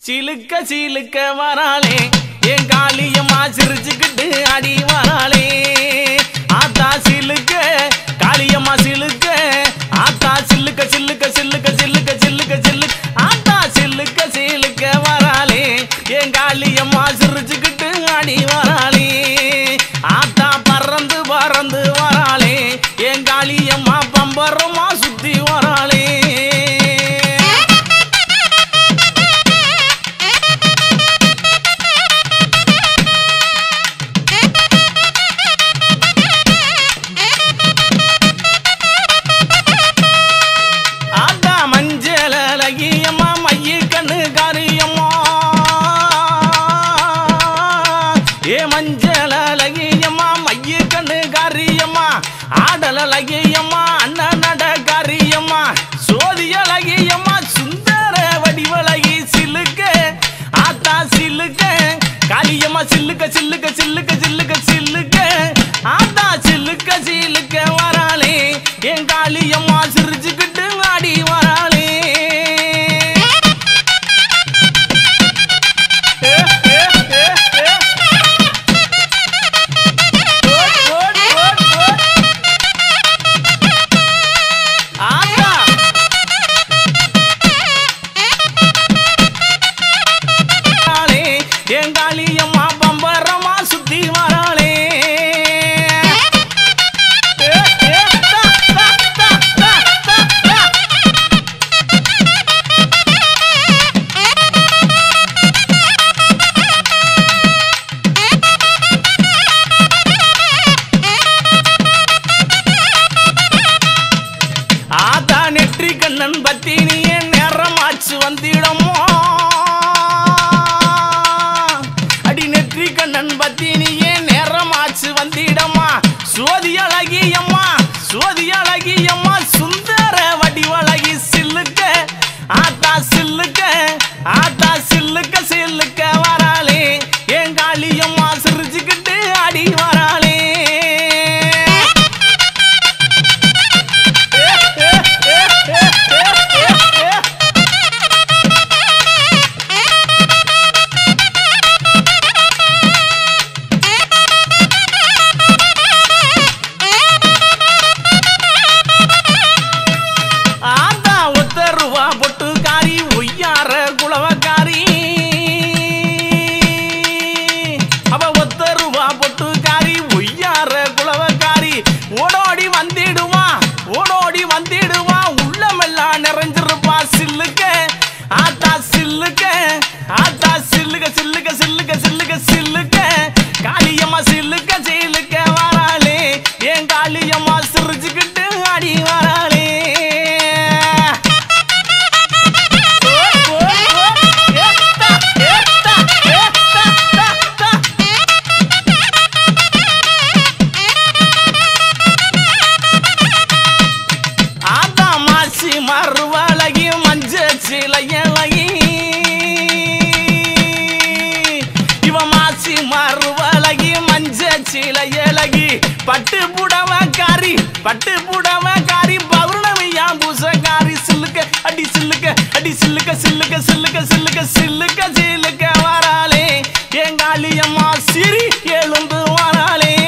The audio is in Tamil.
சிலுக்க சிலுக்க வராளே என் காளியம்மா சிரிச்சுக்கிட்டு அடி வராளே ஆத்தா சிலுக்க காளியம்மா சிலுக்க ஆத்தா சிலுக்க சிலுக்க சிலுக்க சிலுக்க சிலுக்க சிலுக்க ஆத்தா சிலுக்க சிலுக்க வராளே என் காளியம்மா சிரிச்சுக்கிட்டு அடி வராளே ஆத்தா பறந்து பறந்து வராளே என் காளியம்மா பம்பரமா சுத்தி வராளே மஞ்சளகியம்மா மைய கண்ணு காரியம்மா ஆடலகியம்மா அண்ணன் நட காரியம்மா சோதியலகியம்மா சுந்தர வடிவலகி சிலுக்க ஆத்தா சிலுக்க காளியம்மா சில்லுக்க சில்லுக்க சில்லுக்க சில்லுக்க சில்லுக்க ஆத்தா சில்லுக்க சிலுக்க வராளே என் காளியம்மா சிரிச்சுக்கிட்டு ஆடி வராளே எங்காளியம்மா பம்பரமா சுத்தி வராளே ஆத்தா நெற்றி கண்ணன் பத்தி நீ நேரமாச்சு வந்திடமோ கண்ணன் பத்தி நீயே நேரமாச்சு வந்திடம்மா சோதியழகியம்மா சோதியழகியம்மா சுந்தர வடிவழகி சில்லுக்க ஆத்தா சில்லுக்க ஆத்தா சில்லுக்க சில்லுக்க வராளே என் காளியம்மா சிரிச்சுக்கிட்டு அடி வராளே பொட்டுக்காரி ஒய்யார குளவக்காரி அவ ஒத்த ரூபா பொட்டுக்காரி ஒய்யார குளவக்காரி ஓடோடி வந்திடுவா ஓடோடி வந்திடுவா உள்ளமெல்லாம் நிறைஞ்சிருப்பா சில்லுக்க ஆத்தா சில்லுக்க ஆத்தா சில்லுக்க சில்லுக்க சில்லுக்க சில்லுக்க சில்லுக்க காளியம்மா சில்லுக்க சில்லுக்க வராளே என் காளியம்மா சிரிச்சுக்கிட்டு அடி வராளே மறுவழகி மஞ்ச சிலையழகி இவ மாசி மறுவழகி மஞ்ச சிலையழகி பட்டு புடவக்காரி பௌர்ணமியா பூசக்காரி சில்லுக்க அடி சில்லுக்க அடி சில்லுக்க சில்லுக்க சில்லுக்க சில்லுக்க சில்லுக்க சில்லுக்க வராளே என் காளியம்மா சிரி எழுந்து வராளே